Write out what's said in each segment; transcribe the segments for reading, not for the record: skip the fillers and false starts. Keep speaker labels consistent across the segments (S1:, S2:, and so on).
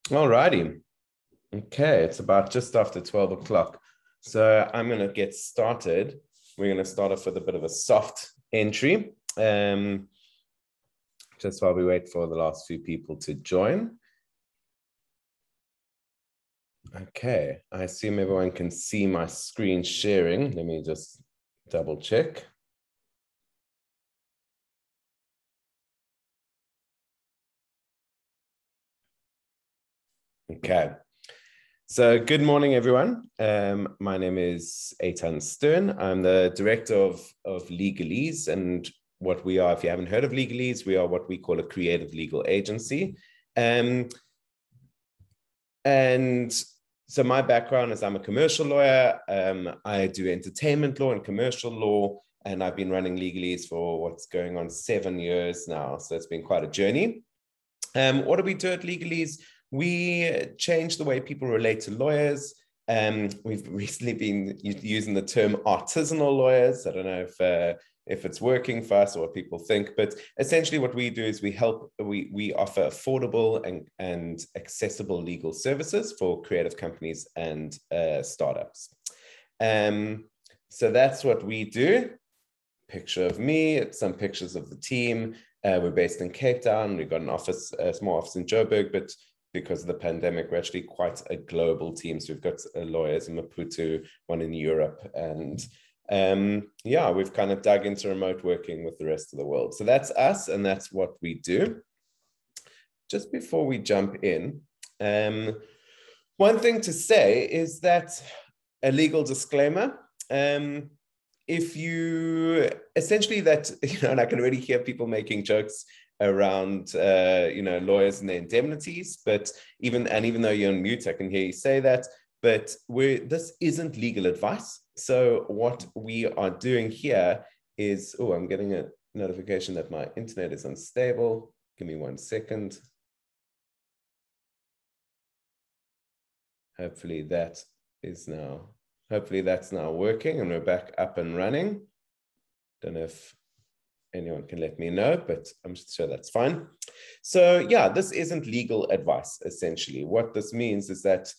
S1: All righty. Okay, it's about just after 12 o'clock. So I'm going to get started. We're going to start off with a bit of a soft entry, just while we wait for the last few people to join. Okay, I assume everyone can see my screen sharing. Let me just double check. Okay. So good morning, everyone. My name is Eitan Stern. I'm the director of Legalese, and what we are, if you haven't heard of Legalese, we are what we call a creative legal agency. And so my background is I'm a commercial lawyer. I do entertainment law and commercial law, and I've been running Legalese for what's going on 7 years now. So it's been quite a journey. What do we do at Legalese? We change the way people relate to lawyers. We've recently been using the term artisanal lawyers. I don't know if it's working for us or what people think, but essentially what we do is we offer affordable and accessible legal services for creative companies and startups. So that's what we do. Picture of me, some pictures of the team. We're based in Cape Town. We've got a small office in Joburg, but because of the pandemic, we're actually quite a global team. So we've got lawyers in Maputo, one in Europe, and we've kind of dug into remote working with the rest of the world. So that's us, and that's what we do. Just before we jump in, one thing to say is that a legal disclaimer. If you essentially that, and I can already hear people making jokes around, lawyers and their indemnities, but even though you're on mute, I can hear you say that, but this isn't legal advice. So what we are doing here is, I'm getting a notification that my internet is unstable. Give me 1 second. Hopefully that's now working and we're back up and running. Don't know if anyone can let me know, but I'm sure that's fine. So yeah, this isn't legal advice, essentially. What this means is that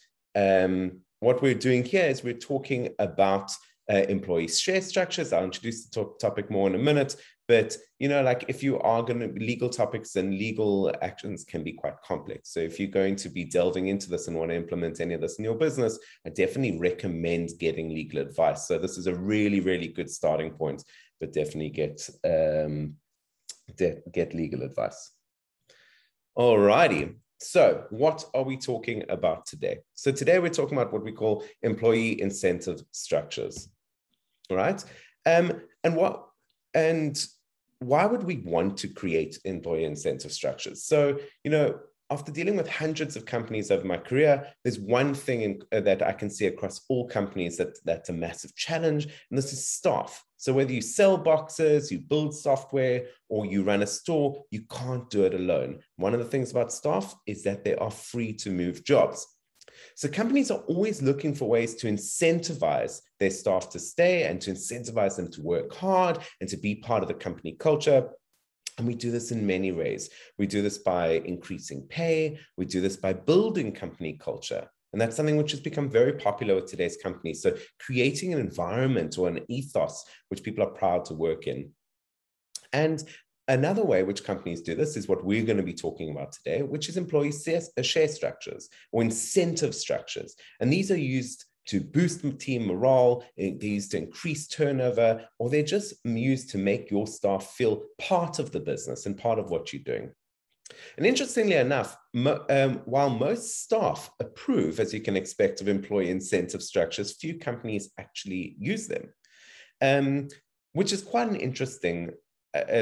S1: what we're doing here is we're talking about employee share structures. I'll introduce the topic more in a minute, but if you are going to, legal topics and legal actions can be quite complex. So if you're going to be delving into this and want to implement any of this in your business, I definitely recommend getting legal advice. So this is a really, really good starting point, but definitely get legal advice. All righty. So what are we talking about today? So today we're talking about what we call employee incentive structures. All right. And why would we want to create employee incentive structures? So, after dealing with hundreds of companies over my career, there's one thing that I can see across all companies that's a massive challenge, and this is staff. So whether you sell boxes, you build software, or you run a store, you can't do it alone. One of the things about staff is that they are free to move jobs. So companies are always looking for ways to incentivize their staff to stay and to incentivize them to work hard and to be part of the company culture. And we do this in many ways. We do this by increasing pay. We do this by building company culture. And that's something which has become very popular with today's companies. So creating an environment or an ethos which people are proud to work in. And another way which companies do this is what we're going to be talking about today, which is employee share structures or incentive structures. And these are used to boost team morale, they're used to increase turnover, or they're just used to make your staff feel part of the business and part of what you're doing. And interestingly enough, while most staff approve, as you can expect, of employee incentive structures, few companies actually use them, which is quite an interesting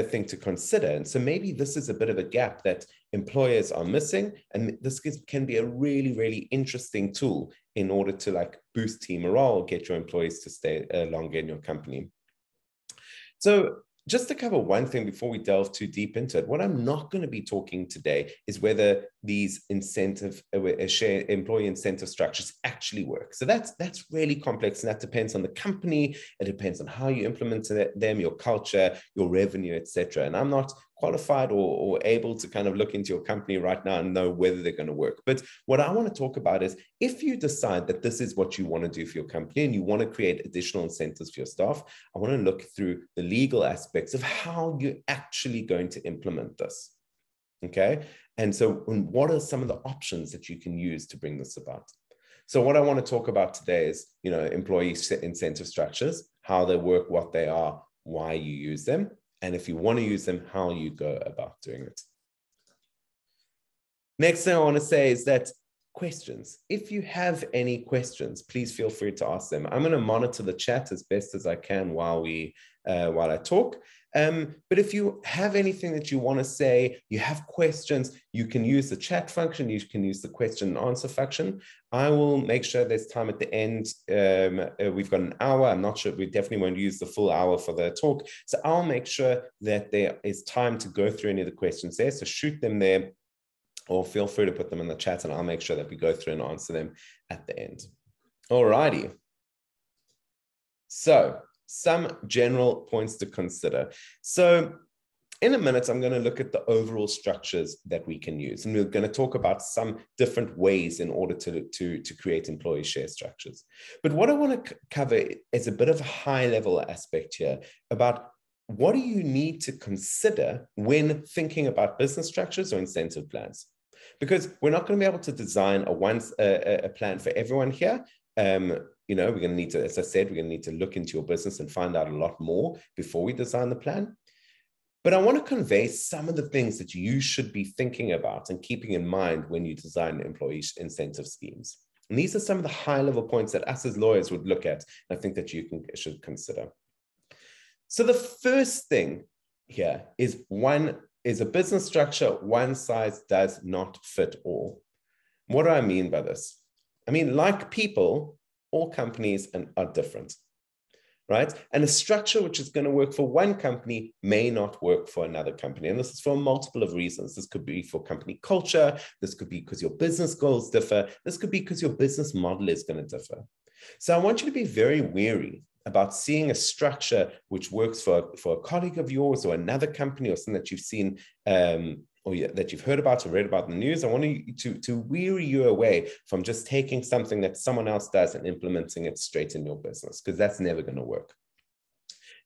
S1: thing to consider. And so maybe this is a bit of a gap that employers are missing. And this can be a really, really interesting tool in order to boost team morale, get your employees to stay longer in your company. So just to cover one thing before we delve too deep into it, what I'm not going to be talking today is whether these employee incentive structures actually work. So that's really complex, and that depends on the company. It depends on how you implement them, your culture, your revenue, etc. And I'm not qualified or able to kind of look into your company right now and know whether they're going to work. But what I want to talk about is if you decide that this is what you want to do for your company and you want to create additional incentives for your staff, I want to look through the legal aspects of how you're actually going to implement this. Okay. And so what are some of the options that you can use to bring this about? So what I want to talk about today is, employee incentive structures, how they work, what they are, why you use them, and if you want to use them, how you go about doing it. Next thing I want to say is that questions. If you have any questions, please feel free to ask them. I'm going to monitor the chat as best as I can while I talk. But if you have anything that you want to say, you have questions, you can use the chat function, you can use the question and answer function. I will make sure there's time at the end. We've got an hour. I'm not sure, we definitely won't use the full hour for the talk. So I'll make sure that there is time to go through any of the questions there. So shoot them there, or feel free to put them in the chat and I'll make sure that we go through and answer them at the end. All righty. So some general points to consider. So in a minute, I'm going to look at the overall structures that we can use. And we're going to talk about some different ways in order to create employee share structures. But what I want to cover is a bit of a high level aspect here about what do you need to consider when thinking about business structures or incentive plans? Because we're not going to be able to design a plan for everyone here. We're going to need to, as I said, we're going to need to look into your business and find out a lot more before we design the plan. But I want to convey some of the things that you should be thinking about and keeping in mind when you design employee incentive schemes. And these are some of the high-level points that us as lawyers would look at, and I think that you should consider. So the first thing here is a business structure, one size does not fit all. What do I mean by this? I mean, like people, all companies are different, right? And a structure which is going to work for one company may not work for another company. And this is for multiple of reasons. This could be for company culture. This could be because your business goals differ. This could be because your business model is going to differ. So I want you to be very wary about seeing a structure which works for a colleague of yours or another company or something that you've seen or that you've heard about or read about in the news. I want to weary you away from just taking something that someone else does and implementing it straight in your business, because that's never going to work.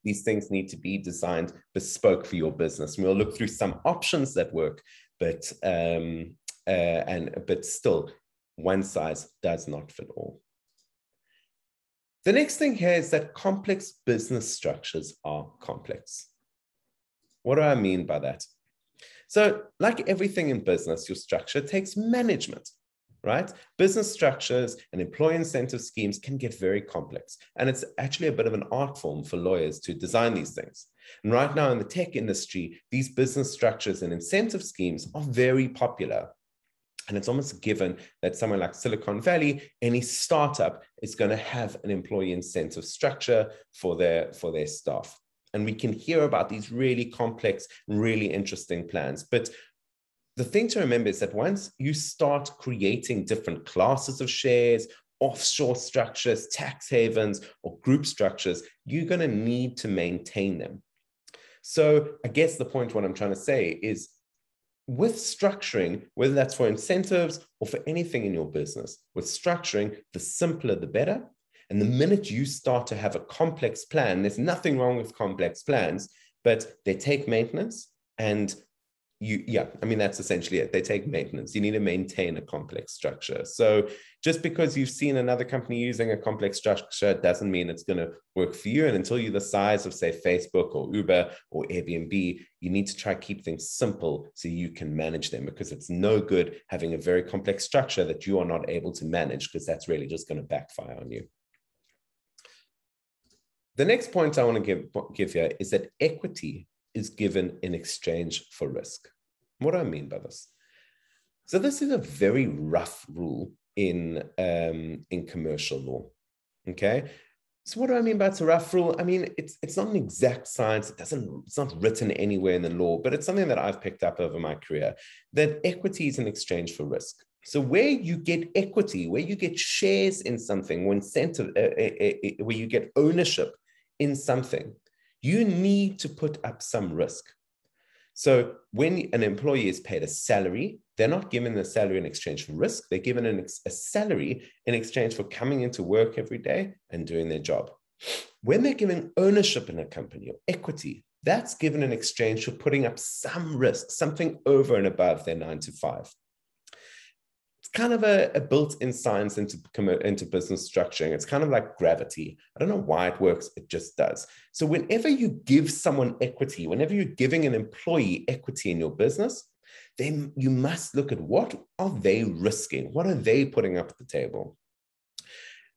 S1: These things need to be designed bespoke for your business. And we'll look through some options that work, but still, one size does not fit all. The next thing here is that complex business structures are complex. What do I mean by that? So like everything in business, your structure takes management, right? Business structures and employee incentive schemes can get very complex. And it's actually a bit of an art form for lawyers to design these things. And right now in the tech industry, these business structures and incentive schemes are very popular. And it's almost a given that somewhere like Silicon Valley, any startup is going to have an employee incentive structure for their staff. And we can hear about these really complex, really interesting plans. But the thing to remember is that once you start creating different classes of shares, offshore structures, tax havens, or group structures, you're going to need to maintain them. So I guess the point what I'm trying to say is, with structuring, whether that's for incentives or for anything in your business, with structuring, the simpler, the better. And the minute you start to have a complex plan, there's nothing wrong with complex plans, but they take maintenance and that's essentially it. They take maintenance. You need to maintain a complex structure. So just because you've seen another company using a complex structure doesn't mean it's going to work for you. And until you're the size of, say, Facebook or Uber or Airbnb, you need to try to keep things simple so you can manage them, because it's no good having a very complex structure that you are not able to manage, because that's really just going to backfire on you. The next point I want to give here is that equity is given in exchange for risk. What do I mean by this? So this is a very rough rule in commercial law, okay? So what do I mean by it's a rough rule? I mean, it's not an exact science. It's not written anywhere in the law, but it's something that I've picked up over my career, that equity is in exchange for risk. So where you get equity, where you get shares in something, where you get ownership in something, you need to put up some risk. So when an employee is paid a salary, they're not given a salary in exchange for risk. They're given a salary in exchange for coming into work every day and doing their job. When they're given ownership in a company or equity, that's given in exchange for putting up some risk, something over and above their 9 to 5. It's kind of a built-in science into business structuring. It's kind of like gravity. I don't know why it works. It just does. So whenever you give someone equity, whenever you're giving an employee equity in your business, then you must look at what are they risking? What are they putting up at the table?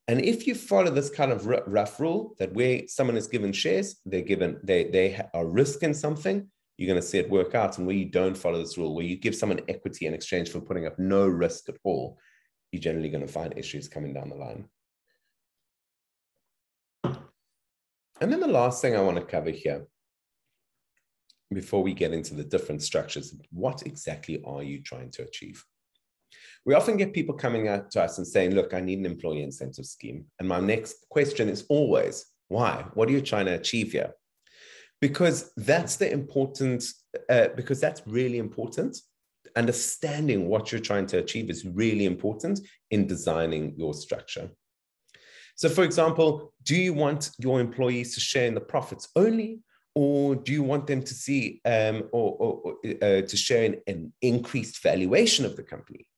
S1: And if you follow this kind of rough rule that where someone is given shares, they are risking something, you're going to see it work out. And where you don't follow this rule, where you give someone equity in exchange for putting up no risk at all, you're generally going to find issues coming down the line. And then the last thing I want to cover here, before we get into the different structures, what exactly are you trying to achieve? We often get people coming out to us and saying, look, I need an employee incentive scheme. And my next question is always, why? What are you trying to achieve here? Because that's because that's really important. Understanding what you're trying to achieve is really important in designing your structure. So for example, do you want your employees to share in the profits only? Or do you want them to see to share in an increased valuation of the company?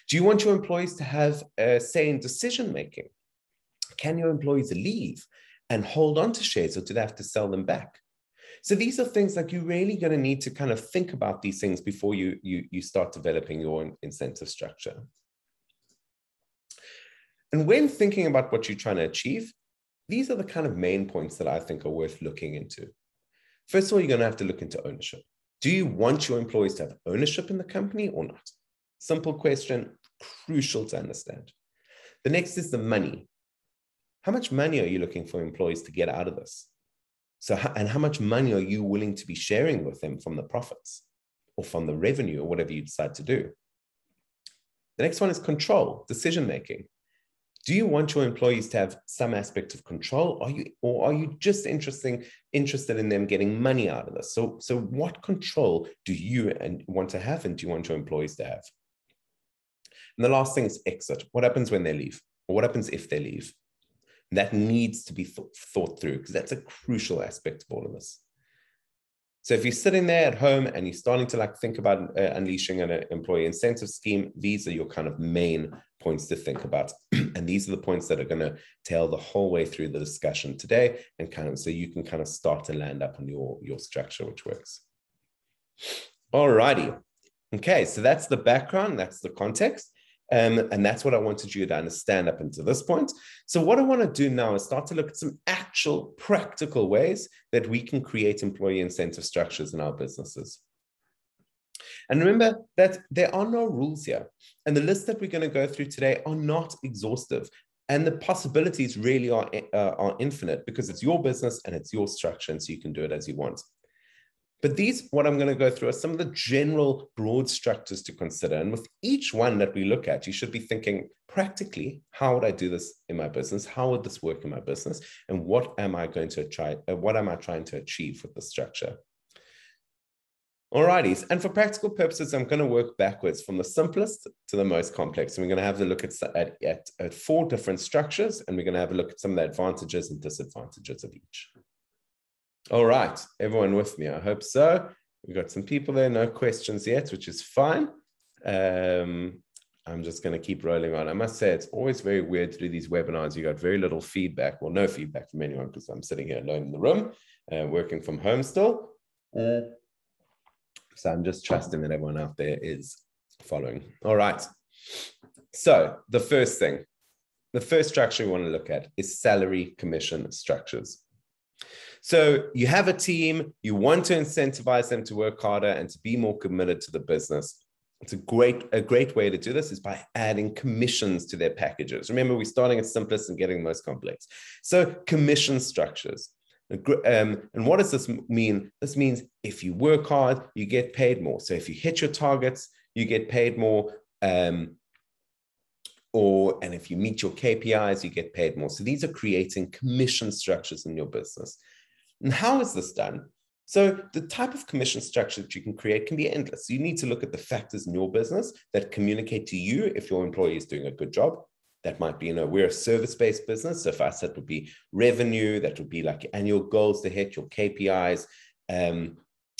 S1: Do you want your employees to have a say in decision making? Can your employees leave and hold on to shares, or do they have to sell them back? So these are things that you're really going to need to kind of think about these things before you start developing your incentive structure. And when thinking about what you're trying to achieve, these are the kind of main points that I think are worth looking into. First of all, you're going to have to look into ownership. Do you want your employees to have ownership in the company or not? Simple question, crucial to understand. The next is the money. How much money are you looking for employees to get out of this? And how much money are you willing to be sharing with them from the profits or from the revenue or whatever you decide to do? The next one is control, decision-making. Do you want your employees to have some aspect of control? Or are you just interested in them getting money out of this? So what control do you want to have, and do you want your employees to have? And the last thing is exit. What happens when they leave? Or what happens if they leave? That needs to be thought through, because that's a crucial aspect of all of this. So if you're sitting there at home and you're starting to think about unleashing an employee incentive scheme, these are your kind of main points to think about. And these are the points that are going to tail the whole way through the discussion today, and so you can kind of start to land up on your structure, which works. All righty. Okay, so that's the background, that's the context. And that's what I wanted you to understand up until this point. So what I want to do now is start to look at some actual practical ways that we can create employee incentive structures in our businesses. And remember that there are no rules here. And the list that we're going to go through today are not exhaustive. And the possibilities really are infinite, because it's your business and it's your structure, and so you can do it as you want. But what I'm going to go through are some of the general broad structures to consider. And with each one that we look at, you should be thinking practically, how would I do this in my business? How would this work in my business? And what am I trying to achieve with the structure? All righty. And for practical purposes, I'm going to work backwards from the simplest to the most complex. And we're going to have a look at 4 different structures, and we're going to have a look at some of the advantages and disadvantages of each. All right, everyone with me? I hope so. We've got some people there, no questions yet, which is fine. I'm just going to keep rolling on. I must say, it's always very weird to do these webinars. You got very little feedback, well, no feedback from anyone, because I'm sitting here alone in the room, working from home still. So I'm just trusting that everyone out there is following. All right. So the first structure we want to look at is salary commission structures. So you have a team, you want to incentivize them to work harder and to be more committed to the business. It's a great way to do this is by adding commissions to their packages. Remember, we're starting at simplest and getting most complex. So commission structures. And what does this mean? This means if you work hard, you get paid more. So if you hit your targets, you get paid more. And if you meet your KPIs, you get paid more. So these are creating commission structures in your business. And how is this done? So the type of commission structure that you can create can be endless. You need to look at the factors in your business that communicate to you if your employee is doing a good job. That might be, we're a service-based business. So for us, that would be revenue. That would be like annual goals to hit, your KPIs,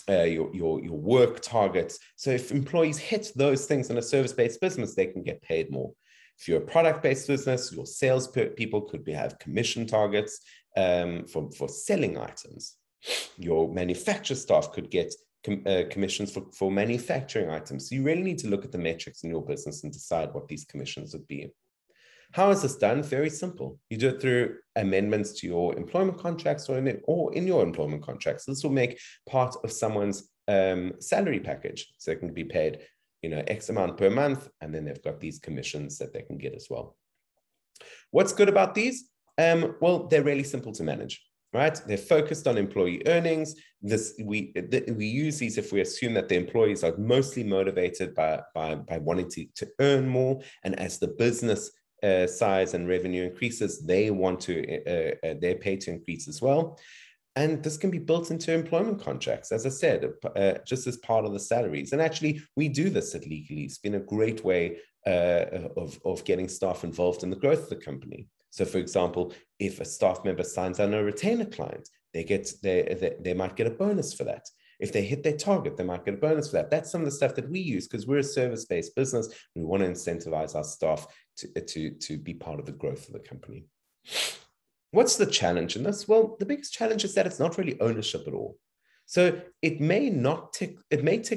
S1: your work targets. So if employees hit those things in a service-based business, they can get paid more. If you're a product-based business, your sales people could have commission targets for selling items. Your manufacturer staff could get commissions for manufacturing items. So you really need to look at the metrics in your business and decide what these commissions would be. How is this done? Very simple. You do it through amendments to your employment contracts or in your employment contracts. This will make part of someone's salary package. So they can be paid, X amount per month, and then they've got these commissions that they can get as well. What's good about these? Well, they're really simple to manage. Right? They're focused on employee earnings. We use these if we assume that the employees are mostly motivated by wanting to earn more. And as the business size and revenue increases, they want their pay to increase as well. And this can be built into employment contracts, as I said, just as part of the salaries. And actually, we do this at Legally. It's been a great way of getting staff involved in the growth of the company. So, for example, if a staff member signs on a retainer client, they might get a bonus for that. If they hit their target, they might get a bonus for that. That's some of the stuff that we use because we're a service-based business. We want to incentivize our staff to be part of the growth of the company. What's the challenge in this? Well, the biggest challenge is that it's not really ownership at all. So it may tick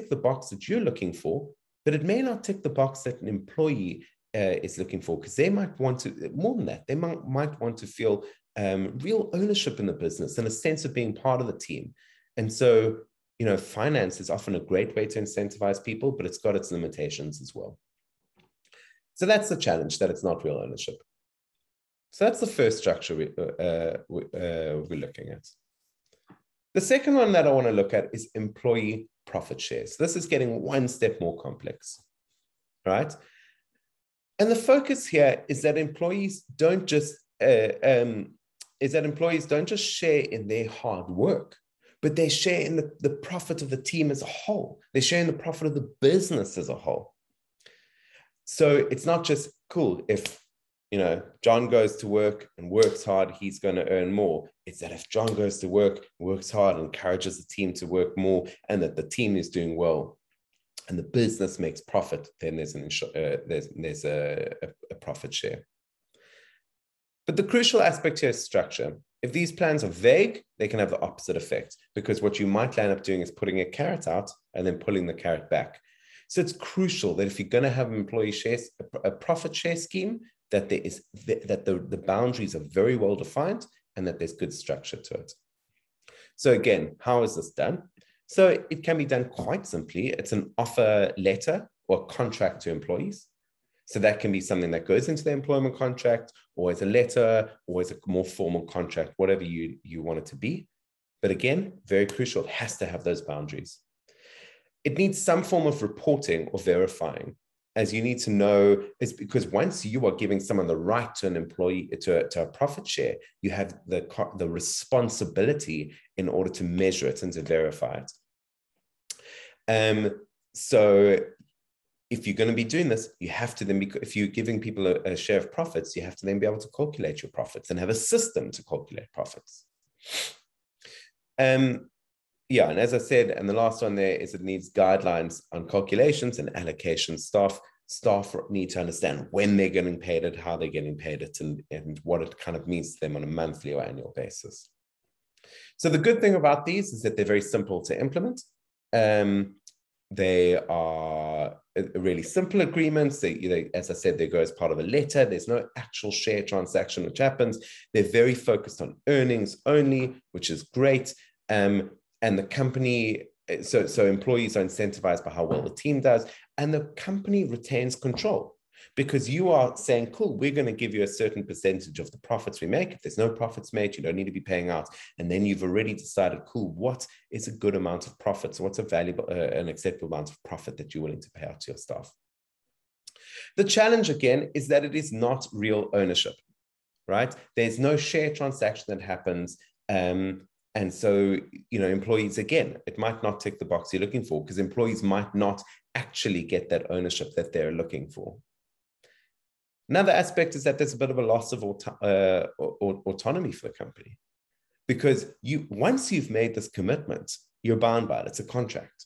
S1: the box that you're looking for, but it may not tick the box that an employee is looking for, because they might want to, more than that, they might want to feel real ownership in the business and a sense of being part of the team. And so, finance is often a great way to incentivize people, but it's got its limitations as well. So that's the challenge, that it's not real ownership. So that's the first structure we're looking at. The second one that I want to look at is employee profit shares. This is getting one step more complex, right? And the focus here is that employees don't just share in their hard work, but they share in the profit of the team as a whole. They share in the profit of the business as a whole. So it's not just cool if John goes to work and works hard, he's going to earn more. It's that if John goes to work, works hard, encourages the team to work more, and that the team is doing well, and the business makes profit, then there's a profit share. But the crucial aspect here is structure. If these plans are vague, they can have the opposite effect, because what you might land up doing is putting a carrot out and then pulling the carrot back. So it's crucial that if you're going to have employee shares, a profit share scheme, that the boundaries are very well defined and that there's good structure to it. So again, how is this done? So it can be done quite simply. It's an offer letter or contract to employees. So that can be something that goes into the employment contract, or as a letter, or as a more formal contract, whatever you want it to be. But again, very crucial, it has to have those boundaries. It needs some form of reporting or verifying, as you need to know, is because once you are giving someone the right to an employee, to a profit share, you have the responsibility in order to measure it and to verify it. So if you're going to be doing this, you have to then be, if you're giving people a share of profits, you have to then be able to calculate your profits and have a system to calculate profits. Yeah, and as I said, and the last one there is it needs guidelines on calculations and allocations. Staff need to understand when they're getting paid it, how they're getting paid it, and what it kind of means to them on a monthly or annual basis. So the good thing about these is that they're very simple to implement. They are really simple agreements. They, as I said, they go as part of a letter. There's no actual share transaction which happens. They're very focused on earnings only, which is great. And the company, so employees are incentivized by how well the team does, and the company retains control, because you are saying, cool, we're going to give you a certain percentage of the profits we make. If there's no profits made, you don't need to be paying out. And then you've already decided, cool, what is a good amount of profits? What's a valuable, an acceptable amount of profit that you're willing to pay out to your staff? The challenge, again, is that it is not real ownership, right? There's no share transaction that happens. And so, employees, again, it might not tick the box you're looking for because employees might not actually get that ownership that they're looking for. Another aspect is that there's a bit of a loss of autonomy for the company, because once you've made this commitment, you're bound by it. It's a contract.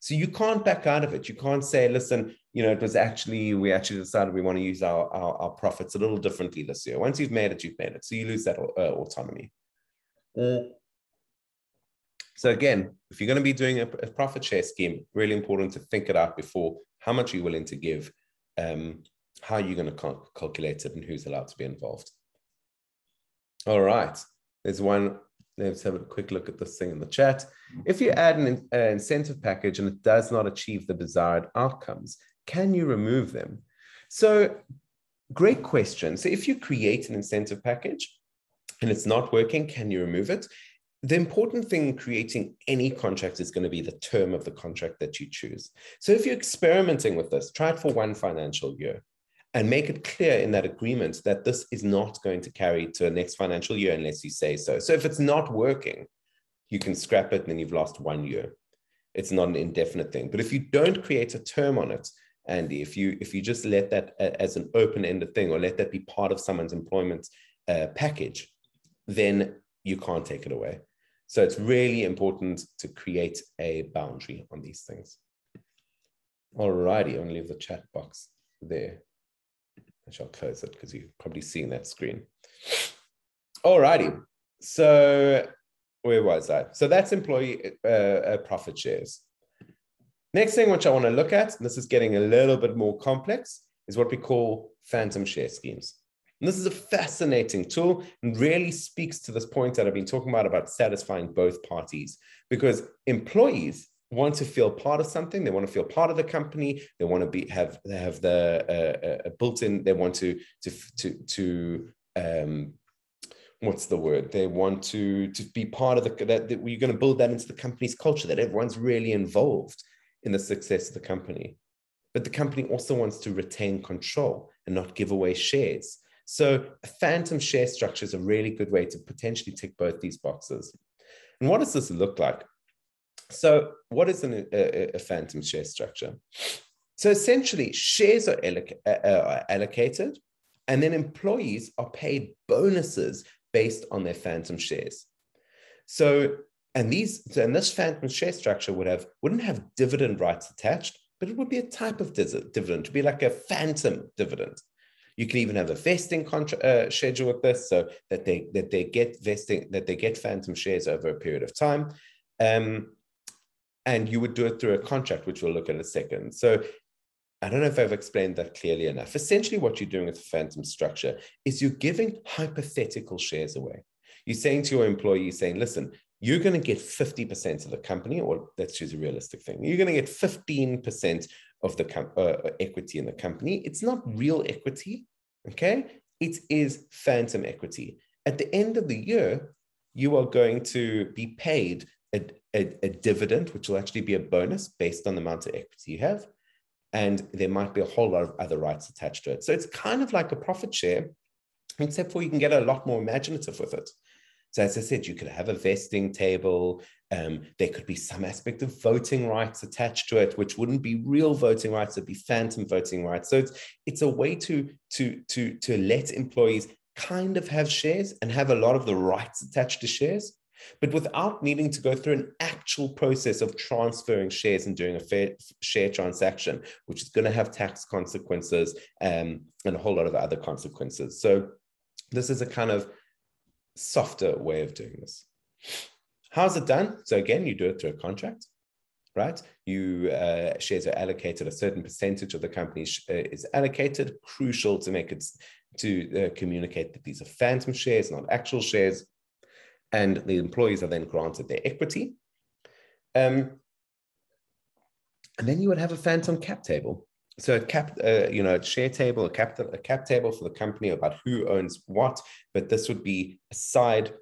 S1: So you can't back out of it. You can't say, listen, we actually decided we want to use our profits a little differently this year. Once you've made it, you've made it. So you lose that autonomy. So again, if you're going to be doing a profit share scheme, really important to think it out before. How much are you willing to give? How are you going to calculate it, and who's allowed to be involved? All right. There's one. Let's have a quick look at this thing in the chat. If you add an incentive package and it does not achieve the desired outcomes, can you remove them? So great question. So if you create an incentive package and it's not working, can you remove it? The important thing in creating any contract is going to be the term of the contract that you choose. So if you're experimenting with this, try it for 1 financial year and make it clear in that agreement that this is not going to carry to the next financial year unless you say so. So if it's not working, you can scrap it and then you've lost 1 year. It's not an indefinite thing. But if you don't create a term on it, Andy, if you just let that as an open-ended thing, or let that be part of someone's employment package, then you can't take it away. So it's really important to create a boundary on these things. All righty, I'm going to leave the chat box there. I shall close it because you've probably seen that screen. All righty, so where was I? So that's employee profit shares. Next thing which I want to look at, and this is getting a little bit more complex, is what we call phantom share schemes. And this is a fascinating tool and really speaks to this point that I've been talking about satisfying both parties, because employees want to feel part of something. They want to feel part of the company. They want to have the built-in. They want to what's the word? They want to be part of that you're going to build that into the company's culture, that everyone's really involved in the success of the company. But the company also wants to retain control and not give away shares. So a phantom share structure is a really good way to potentially tick both these boxes. And what does this look like? So what is a phantom share structure? So essentially, shares are allocated, and then employees are paid bonuses based on their phantom shares. So, and this phantom share structure wouldn't have dividend rights attached, but it would be a type of dividend, to be like a phantom dividend. You can even have a vesting schedule with this, so that they get phantom shares over a period of time. And you would do it through a contract, which we'll look at in a second. So I don't know if I've explained that clearly enough. Essentially, what you're doing with the phantom structure is you're giving hypothetical shares away. You're saying to your employee, listen, you're going to get 50% of the company, or let's choose a realistic thing. You're going to get 15% of the equity in the company. It's not real equity, okay? It is phantom equity. At the end of the year, you are going to be paid a dividend, which will actually be a bonus based on the amount of equity you have. And there might be a whole lot of other rights attached to it. So it's kind of like a profit share, except for you can get a lot more imaginative with it. So as I said, you could have a vesting table. There could be some aspect of voting rights attached to it, which wouldn't be real voting rights, it'd be phantom voting rights. So it's a way to let employees kind of have shares and have a lot of the rights attached to shares, but without needing to go through an actual process of transferring shares and doing a fair share transaction, which is going to have tax consequences and a whole lot of other consequences. So this is a kind of softer way of doing this. How's it done? So again, you do it through a contract, right? Shares are allocated, a certain percentage of the company is allocated. Crucial to make it to communicate that these are phantom shares, not actual shares. And the employees are then granted their equity. And then you would have a phantom cap table. So a share table, a cap table for the company about who owns what, but this would be a side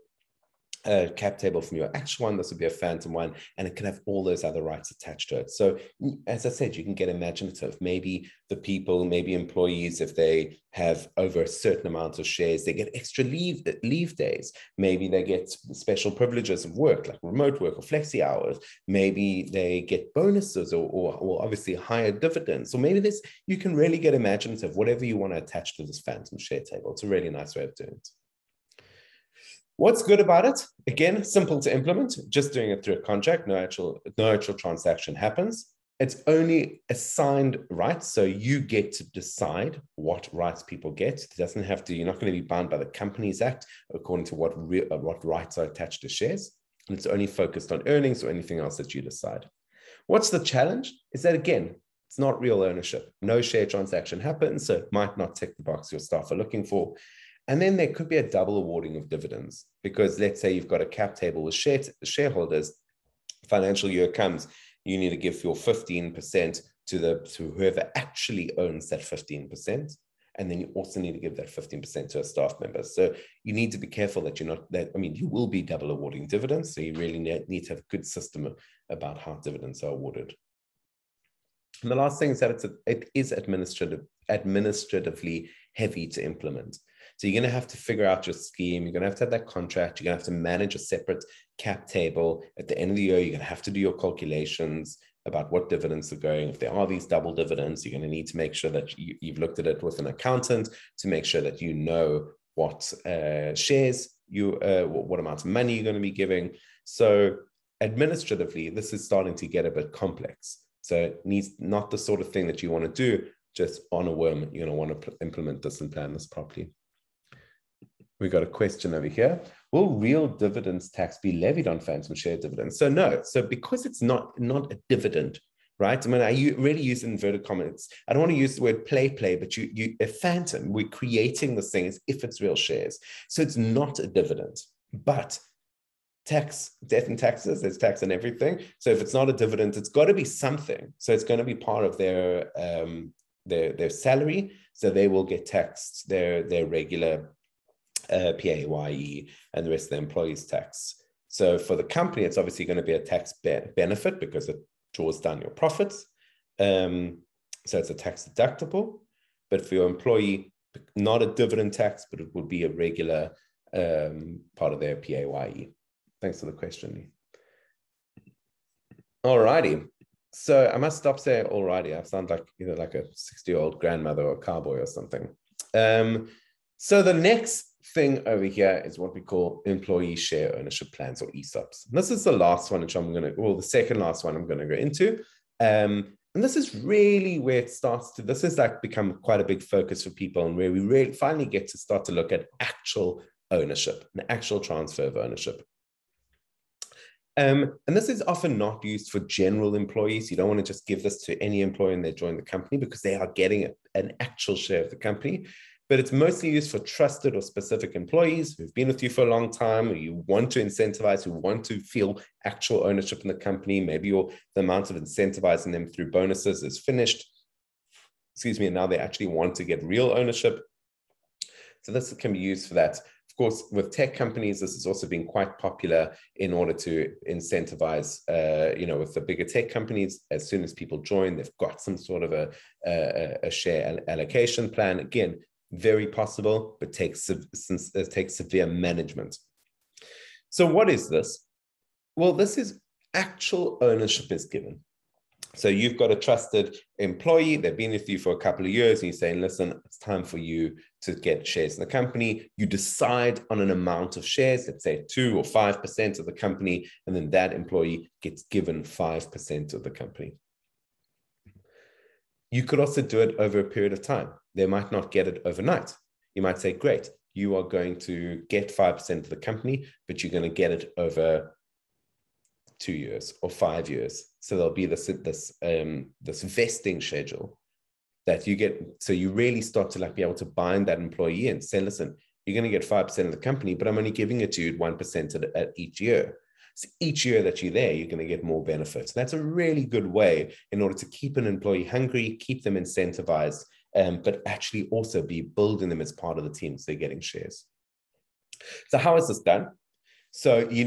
S1: a cap table from your actual one. This would be a phantom one, and it can have all those other rights attached to it. So as I said, you can get imaginative. Maybe the people, maybe employees, if they have over a certain amount of shares, they get extra leave days. Maybe they get special privileges of work, like remote work or flexi hours. Maybe they get bonuses or obviously higher dividends. Or maybe you can really get imaginative, whatever you want to attach to this phantom share table. It's a really nice way of doing it. What's good about it? Again, simple to implement, just doing it through a contract, no actual transaction happens. It's only assigned rights, so you get to decide what rights people get. It doesn't have to, you're not going to be bound by the Companies Act according to what rights are attached to shares. And it's only focused on earnings or anything else that you decide. What's the challenge? Is that, again, it's not real ownership. No share transaction happens, so it might not tick the box your staff are looking for. And then there could be a double awarding of dividends, because let's say you've got a cap table with shareholders, financial year comes, you need to give your 15% to whoever actually owns that 15%. And then you also need to give that 15% to a staff member. So you need to be careful that you will be double awarding dividends. So you really need to have a good system about how dividends are awarded. And the last thing is that it is administratively heavy to implement. So you're going to have to figure out your scheme. You're going to have that contract. You're going to have to manage a separate cap table. At the end of the year, you're going to have to do your calculations about what dividends are going. If there are these double dividends, you're going to need to make sure that you've looked at it with an accountant to make sure that you know what shares what amount of money you're going to be giving. So administratively, this is starting to get a bit complex. So it needs not the sort of thing that you want to do just on a whim. You're going to want to implement this and plan this properly. We got a question over here. Will real dividends tax be levied on phantom share dividends? So no. So because it's not a dividend, right? I mean, I really use inverted commas. I don't want to use the word play, but a phantom, we're creating this thing as if it's real shares. So it's not a dividend, but tax, death and taxes, there's tax on everything. So if it's not a dividend, it's got to be something. So it's going to be part of their salary. So they will get taxed their regular PAYE and the rest of the employees' tax. So for the company, it's obviously going to be a tax benefit because it draws down your profits. So it's a tax deductible. But for your employee, not a dividend tax, but it would be a regular part of their PAYE. Thanks for the question. All righty. So I must stop saying all righty. I sound like either like a 60-year-old grandmother or a cowboy or something. So the next thing over here is what we call employee share ownership plans, or ESOPs. And this is the last one, which the second last one I'm going to go into. And this is really where it starts to, this has like become quite a big focus for people, and where we really finally get to start to look at actual ownership, an actual transfer of ownership. And this is often not used for general employees. You don't want to just give this to any employee and they join the company, because they are getting an actual share of the company. But it's mostly used for trusted or specific employees who've been with you for a long time, or you want to incentivize, who want to feel actual ownership in the company. Maybe the amount of incentivizing them through bonuses is finished. And now they actually want to get real ownership. So this can be used for that. Of course, with tech companies, this has also been quite popular in order to incentivize, with the bigger tech companies. As soon as people join, they've got some sort of a share allocation plan. Again, very possible, but takes severe management. So what is this? Well, this is actual ownership is given. So you've got a trusted employee, they've been with you for a couple of years, and you're saying, listen, it's time for you to get shares in the company. You decide on an amount of shares, let's say 2 or 5% of the company, and then that employee gets given 5% of the company. You could also do it over a period of time. They might not get it overnight. You might say, great, you are going to get 5% of the company, but you're going to get it over 2 years or 5 years. So there'll be this vesting schedule that you get. So you really start to be able to bind that employee and say, listen, you're going to get 5% of the company, but I'm only giving it to you 1% at each year. So each year that you're there, you're going to get more benefits. That's a really good way in order to keep an employee hungry, keep them incentivized, but actually also be building them as part of the team so they're getting shares. So how is this done? So you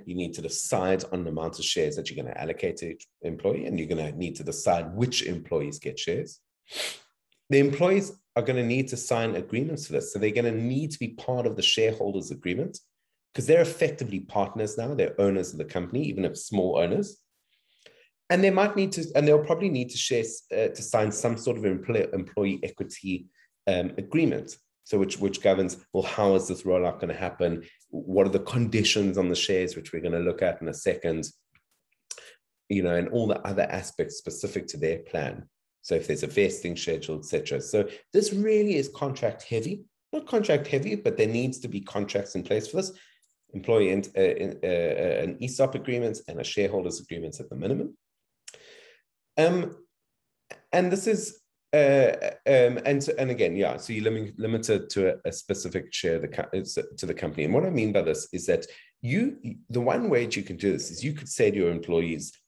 S1: need to decide on the amount of shares that you're going to allocate to each employee, and you're going to need to decide which employees get shares. The employees are going to need to sign agreements for this. So they're going to need to be part of the shareholders agreement, because they're effectively partners now. They're owners of the company, even if small owners. And they might need to, and they'll probably need to share to sign some sort of employee equity agreement. So which governs, well, how is this rollout going to happen? What are the conditions on the shares, which we're going to look at in a second, and all the other aspects specific to their plan. So if there's a vesting schedule, etc. So this really is contract heavy, not contract heavy, but there needs to be contracts in place for this. Employee and an ESOP agreement and a shareholders agreement at the minimum. And this is, and again, yeah, so you're limited to a specific share to the company. And what I mean by this is that the one way that you can do this is you could say to your employees,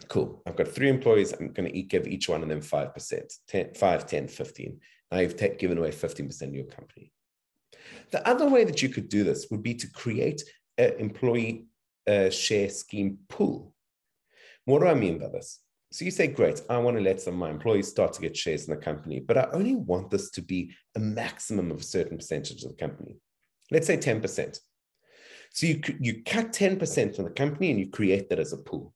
S1: cool, I've got 3 employees, I'm going to give each one of them 5%, 5, 10, 15. Now you've given away 15% of your company. The other way that you could do this would be to create an employee share scheme pool. What do I mean by this? So you say, great, I want to let some of my employees start to get shares in the company, but I only want this to be a maximum of a certain percentage of the company. Let's say 10%. So you cut 10% from the company and you create that as a pool.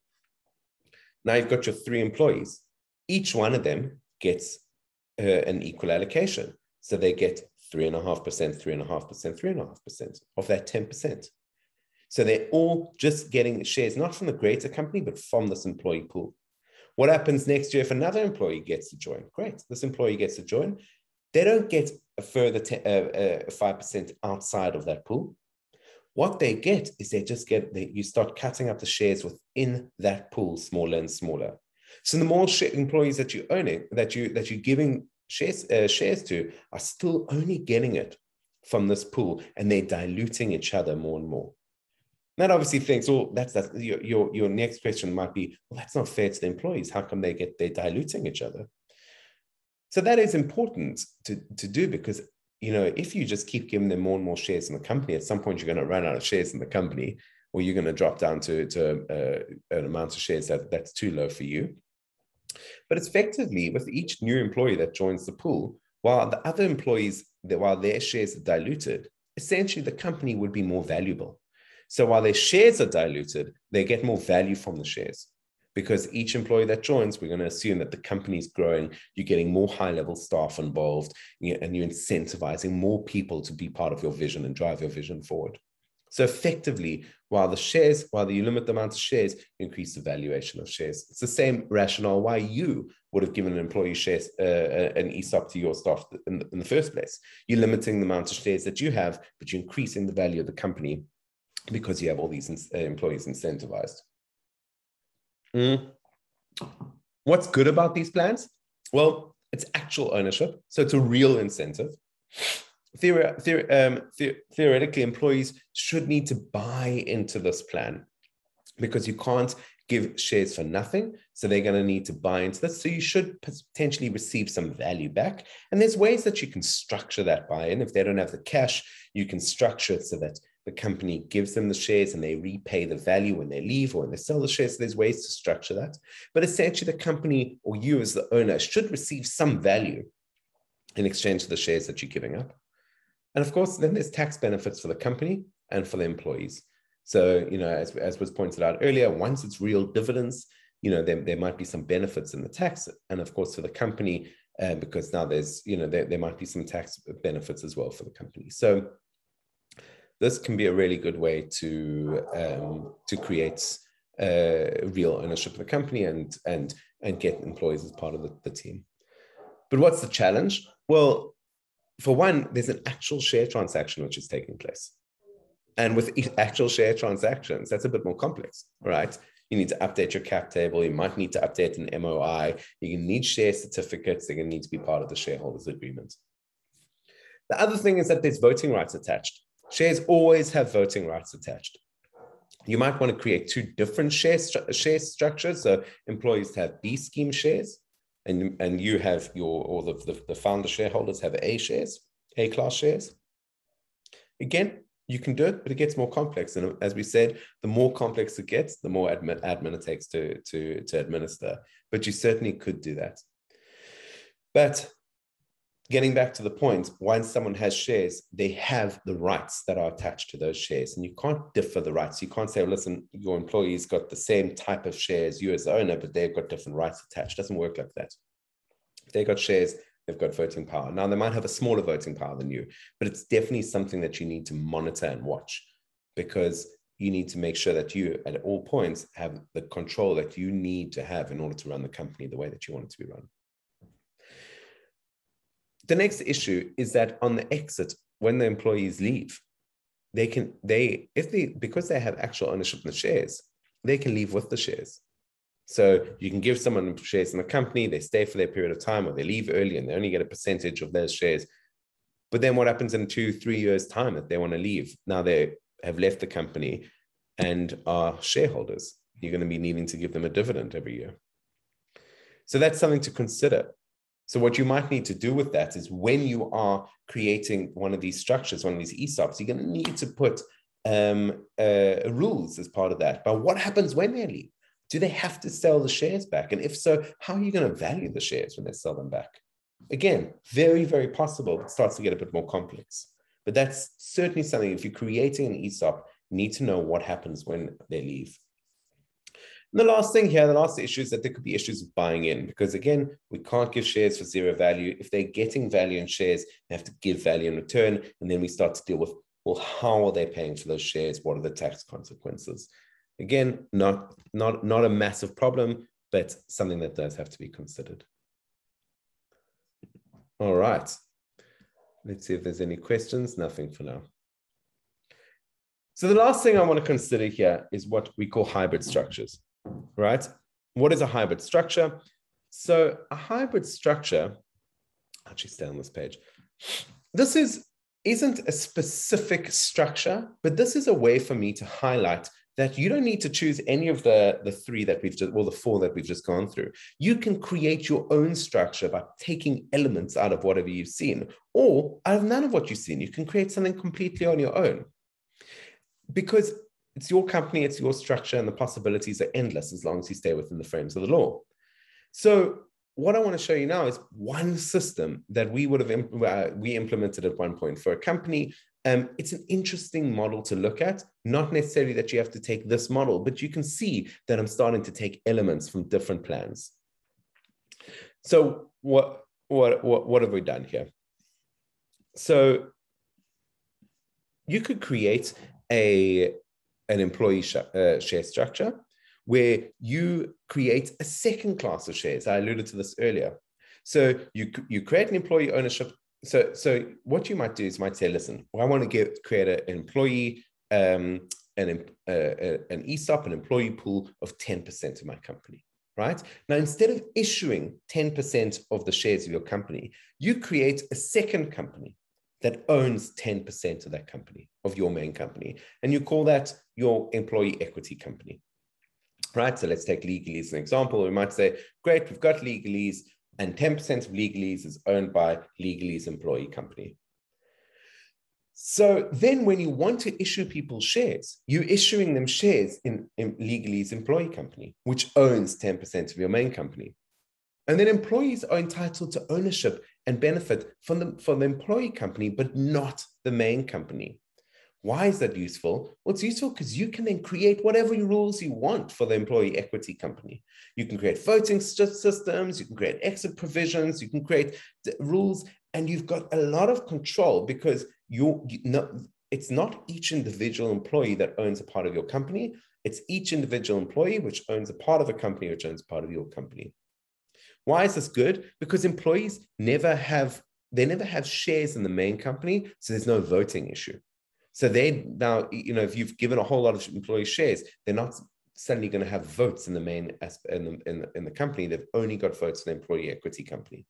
S1: Now you've got your 3 employees. Each one of them gets an equal allocation. So they get 3.5%, 3.5%, 3.5% of that 10%. So they're all just getting shares, not from the greater company, but from this employee pool. What happens next year if another employee gets to join? Great, this employee gets to join. They don't get a further 5% outside of that pool. What they get is you start cutting up the shares within that pool smaller and smaller. So the more employees that you're owning, that you're giving shares to, are still only getting it from this pool, and they're diluting each other more and more. That obviously thinks, oh, that's your next question might be, well, that's not fair to the employees. How come they're diluting each other? So that is important to do, because if you just keep giving them more and more shares in the company, at some point you're going to run out of shares in the company, or you're going to drop down to an amount of shares that's too low for you. But it's effectively, with each new employee that joins the pool, while the other employees, while their shares are diluted, essentially the company would be more valuable. So while their shares are diluted, they get more value from the shares, because each employee that joins, we're going to assume that the company is growing, you're getting more high-level staff involved, and you're incentivizing more people to be part of your vision and drive your vision forward. So effectively, while you limit the amount of shares, you increase the valuation of shares. It's the same rationale why you would have given an employee shares, an ESOP to your staff in the first place. You're limiting the amount of shares that you have, but you're increasing the value of the company because you have all these employees incentivized. What's good about these plans? Well, it's actual ownership. So it's a real incentive. Theoretically, employees should need to buy into this plan, because you can't give shares for nothing. So they're going to need to buy into this. So you should potentially receive some value back. And there's ways that you can structure that buy-in. If they don't have the cash, you can structure it so that the company gives them the shares and they repay the value when they leave or when they sell the shares. So there's ways to structure that. But essentially, the company, or you as the owner, should receive some value in exchange for the shares that you're giving up. And of course, then there's tax benefits for the company and for the employees. So, as was pointed out earlier, once it's real dividends, there might be some benefits in the tax. And of course, for the company, because now there's, there might be some tax benefits as well for the company. So this can be a really good way to create real ownership of the company and get employees as part of the team. But what's the challenge? Well, for one, there's an actual share transaction which is taking place. And with actual share transactions, that's a bit more complex, right? You need to update your cap table. You might need to update an MOI. You're going to need share certificates. They're going to need to be part of the shareholders agreement. The other thing is that there's voting rights attached. Shares always have voting rights attached. You might want to create 2 different share structures. So employees have B scheme shares, and you have the founder shareholders have A class shares. Again, You can do it, but it gets more complex. And as we said, the more complex it gets, the more admin it takes to administer. But you certainly could do that. But getting back to the point, once someone has shares, they have the rights that are attached to those shares. And you can't differ the rights. You can't say, well, listen, your employee's got the same type of shares you as the owner, but they've got different rights attached. It doesn't work like that. If they've got shares, they've got voting power. Now, they might have a smaller voting power than you, but it's definitely something that you need to monitor and watch, because you need to make sure that you, at all points, have the control that you need to have in order to run the company the way that you want it to be run. The next issue is that on the exit, when the employees leave, because they have actual ownership in the shares, they can leave with the shares. So you can give someone shares in the company, they stay for their period of time, or they leave early and they only get a percentage of those shares. But then what happens in 2-3 years' time if they want to leave? Now they have left the company and are shareholders. You're going to be needing to give them a dividend every year. So that's something to consider. So what you might need to do with that is, when you are creating one of these structures, one of these ESOPs, you're going to need to put rules as part of that. But what happens when they leave? Do they have to sell the shares back? And if so, how are you going to value the shares when they sell them back? Again, very, very possible. It starts to get a bit more complex. But that's certainly something, if you're creating an ESOP, you need to know what happens when they leave. And the last thing here, the last issue, is that there could be issues of buying in, because again, we can't give shares for zero value. If they're getting value in shares, they have to give value in return. And then we start to deal with, well, how are they paying for those shares? What are the tax consequences? Again, not a massive problem, but something that does have to be considered. All right. Let's see if there's any questions. Nothing for now. So the last thing I want to consider here is what we call hybrid structures, right? What is a hybrid structure? So a hybrid structure, I'll actually stay on this page. This isn't a specific structure, but this is a way for me to highlight that you don't need to choose any of the three that we've just, well, the four that we've just gone through. You can create your own structure by taking elements out of whatever you've seen, or out of none of what you've seen. You can create something completely on your own, because it's your company, it's your structure, and the possibilities are endless as long as you stay within the frames of the law. So what I want to show you now is one system that we implemented at one point for a company. It's an interesting model to look at, not necessarily that you have to take this model, but you can see that I'm starting to take elements from different plans. So what have we done here? So you could create an employee share structure where you create a second class of shares. I alluded to this earlier. So you create an employee ownership. So what you might do is you might say, listen, well, I want to create an employee, an ESOP, an employee pool of 10% of my company, right? Now, instead of issuing 10% of the shares of your company, you create a second company that owns 10% of that company, of your main company. And you call that your employee equity company, right? So let's take Legalese as an example. We might say, great, we've got Legalese, and 10% of Legalese is owned by Legalese employee company. So then when you want to issue people shares, you're issuing them shares in Legalese employee company, which owns 10% of your main company. And then employees are entitled to ownership and benefit from the employee company, but not the main company. Why is that useful? Well, it's useful because you can then create whatever rules you want for the employee equity company. You can create voting systems, you can create exit provisions, you can create rules, and you've got a lot of control, because it's not each individual employee that owns a part of your company. It's each individual employee which owns a part of a company, which owns part of your company. Why is this good? Because employees never have shares in the main company, so there's no voting issue. So they now, if you've given a whole lot of employee shares, they're not suddenly going to have votes in the main in the company. They've only got votes in the employee equity company.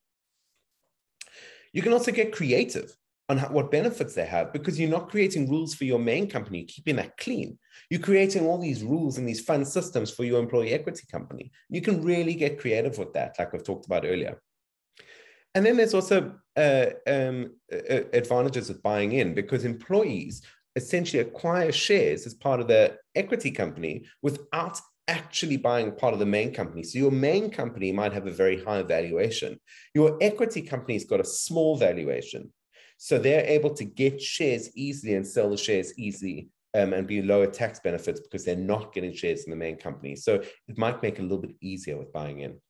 S1: You can also get creative on what benefits they have, because you're not creating rules for your main company, keeping that clean. You're creating all these rules and these fun systems for your employee equity company. You can really get creative with that, like I've talked about earlier. And then there's also advantages of buying in, because employees essentially acquire shares as part of the equity company without actually buying part of the main company. So your main company might have a very high valuation. Your equity company's got a small valuation. So they're able to get shares easily and sell the shares easily and be lower tax benefits because they're not getting shares in the main company. So it might make it a little bit easier with buying in.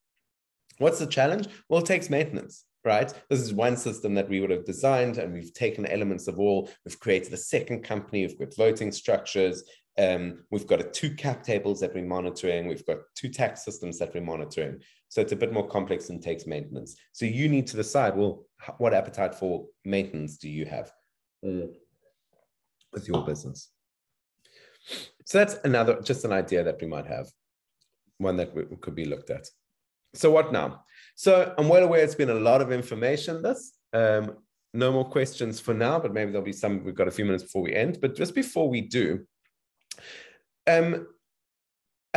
S1: What's the challenge? Well, it takes maintenance, right? This is one system that we would have designed, and we've taken elements of all. We've created a second company. We've got voting structures. We've got 2 cap tables that we're monitoring. We've got 2 tax systems that we're monitoring. So it's a bit more complex and takes maintenance. So you need to decide, well, what appetite for maintenance do you have with your business? So that's just an idea that we might have, one that could be looked at. So what now? So I'm well aware it's been a lot of information, no more questions for now, but maybe there'll be some. We've got a few minutes before we end. But just before we do, at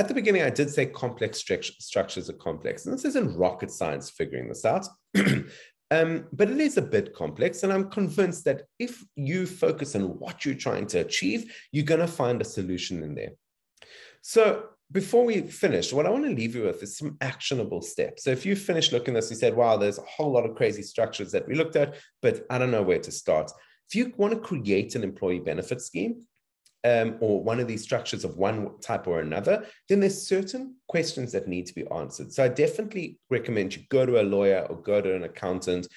S1: the beginning, I did say complex structures are complex. And this isn't rocket science figuring this out. But it is a bit complex. And I'm convinced that if you focus on what you're trying to achieve, you're going to find a solution in there. So before we finish, what I want to leave you with is some actionable steps. So if you finish looking at this, you said, wow, there's a whole lot of crazy structures that we looked at, but I don't know where to start. If you want to create an employee benefit scheme, or one of these structures of one type or another, then there's certain questions that need to be answered. So I definitely recommend you go to a lawyer or go to an accountant.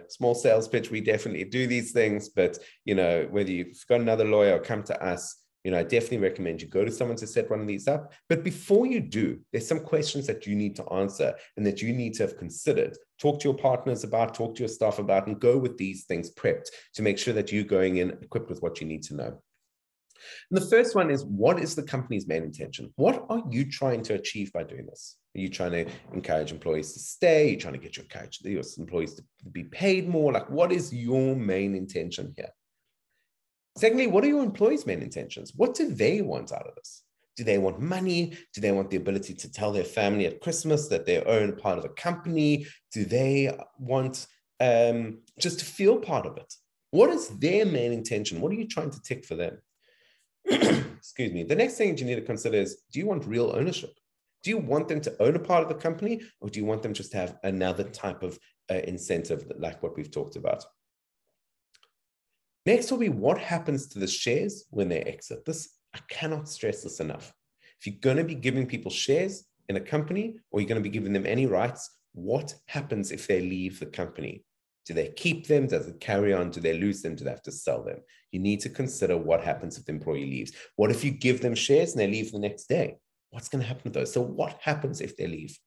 S1: Small sales pitch, we definitely do these things, but whether you've got another lawyer or come to us, I definitely recommend you go to someone to set one of these up. But before you do, there's some questions that you need to answer and that you need to have considered. Talk to your partners about, talk to your staff about, and go with these things prepped to make sure that you're going in equipped with what you need to know. And the first one is, what is the company's main intention? What are you trying to achieve by doing this? Are you trying to encourage employees to stay? Are you trying to get your employees to be paid more? Like, what is your main intention here? Secondly, what are your employees' main intentions? What do they want out of this? Do they want money? Do they want the ability to tell their family at Christmas that they own part of a company? Do they want just to feel part of it? What is their main intention? What are you trying to tick for them? Excuse me. The next thing you need to consider is, do you want real ownership? Do you want them to own a part of the company, or do you want them just to have another type of incentive like what we've talked about? Next will be, what happens to the shares when they exit? This, I cannot stress this enough. If you're going to be giving people shares in a company, or you're going to be giving them any rights, what happens if they leave the company? Do they keep them? Does it carry on? Do they lose them? Do they have to sell them? You need to consider what happens if the employee leaves. What if you give them shares and they leave the next day? What's going to happen to those? So what happens if they leave?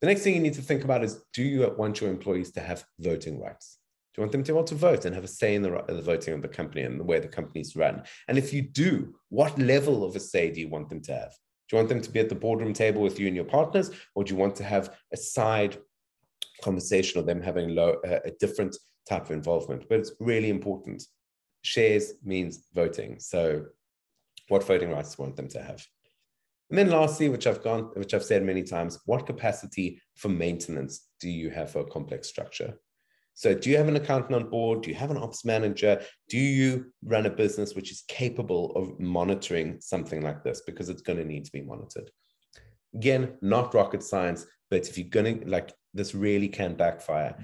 S1: The next thing you need to think about is, do you want your employees to have voting rights? Do you want them to be able to vote and have a say in the voting of the company and the way the company's run? And if you do, what level of a say do you want them to have? Do you want them to be at the boardroom table with you and your partners, or do you want to have a side conversation of them having a different type of involvement? But it's really important. Shares means voting. So what voting rights do you want them to have? And then lastly, which I've said many times, what capacity for maintenance do you have for a complex structure? So do you have an accountant on board? Do you have an ops manager? Do you run a business which is capable of monitoring something like this? Because it's going to need to be monitored. Again, not rocket science, but if you're going to, this really can backfire.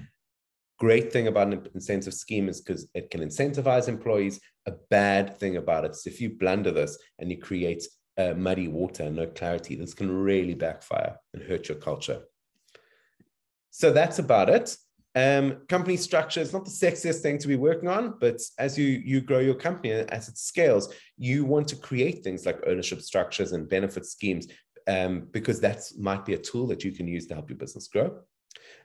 S1: Great thing about an incentive scheme is because it can incentivize employees. A bad thing about it is if you blunder this and you create muddy water, no clarity, this can really backfire and hurt your culture. So that's about it. Company structure is not the sexiest thing to be working on, but as you grow your company, as it scales, you want to create things like ownership structures and benefit schemes, because that might be a tool that you can use to help your business grow.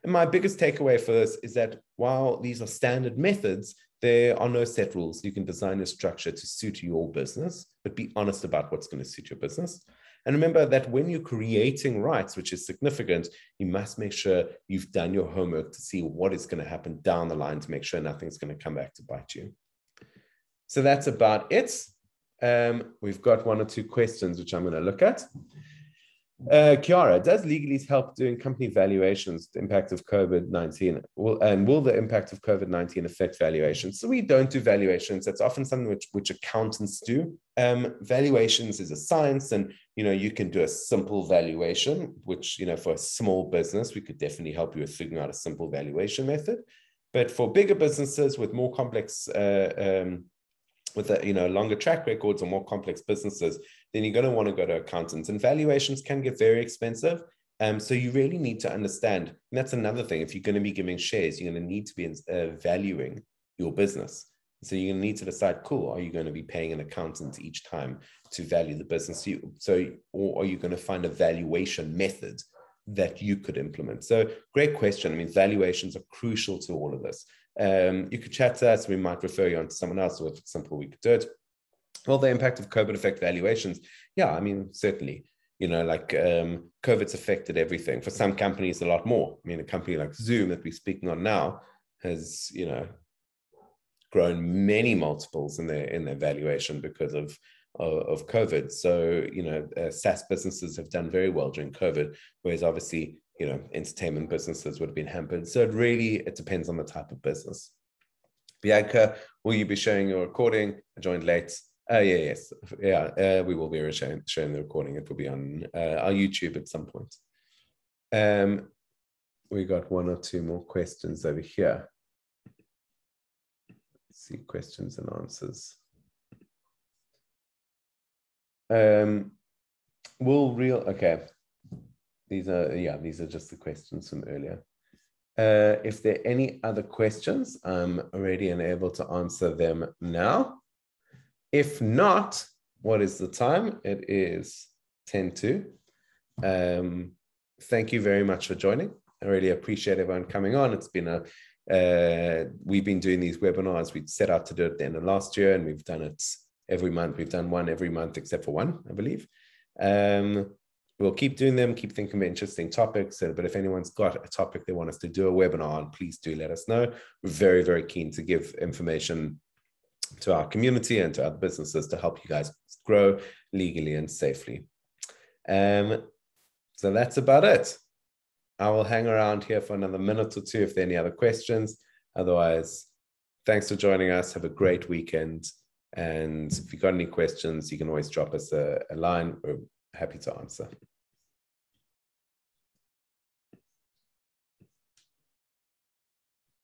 S1: And my biggest takeaway for this is that while these are standard methods, there are no set rules. You can design your structure to suit your business, but be honest about what's going to suit your business. And remember that when you're creating rights, which is significant, you must make sure you've done your homework to see what is going to happen down the line to make sure nothing's going to come back to bite you. So that's about it. We've got 1 or 2 questions, which I'm going to look at. Kiara, does legalese help doing company valuations, the impact of COVID-19? Will the impact of COVID-19 affect valuations? So we don't do valuations. That's often something which accountants do. Valuations is a science, and you can do a simple valuation, which for a small business, we could definitely help you with figuring out a simple valuation method. But for bigger businesses with more complex with longer track records or more complex businesses, then you're going to want to go to accountants, and valuations can get very expensive. So you really need to understand, and that's another thing. If you're going to be giving shares, you're going to need to be valuing your business. So you're going to need to decide, cool, are you going to be paying an accountant each time to value the business? Or are you going to find a valuation method that you could implement? So great question. I mean, valuations are crucial to all of this. You could chat to us. We might refer you on to someone else, or if it's simple, we could do it. Well, the impact of COVID affect valuations. Yeah, I mean, certainly, COVID's affected everything. For some companies, a lot more. I mean, a company like Zoom that we're speaking on now has, grown many multiples in their valuation because of COVID. So, SaaS businesses have done very well during COVID, whereas obviously, entertainment businesses would have been hampered. So it depends on the type of business. Bianca, will you be sharing your recording? I joined late. Yes. Yeah, we will be sharing the recording. It will be on our YouTube at some point. We got one or two more questions over here. Let's see, questions and answers. Okay. These are just the questions from earlier. If there are any other questions, I'm ready and able to answer them now. If not, what is the time? It is 10:02. Thank you very much for joining. I really appreciate everyone coming on. It's been we've been doing these webinars. We set out to do it at the end of last year, and we've done it every month. We've done one every month except for one, I believe. We'll keep doing them, keep thinking of interesting topics. But if anyone's got a topic they want us to do a webinar on, please do let us know. We're very, very keen to give information to our community and to other businesses to help you guys grow legally and safely. So that's about it. I will hang around here for another minute or two if there are any other questions. Otherwise, thanks for joining us. Have a great weekend. And if you've got any questions, you can always drop us a line. We're happy to answer.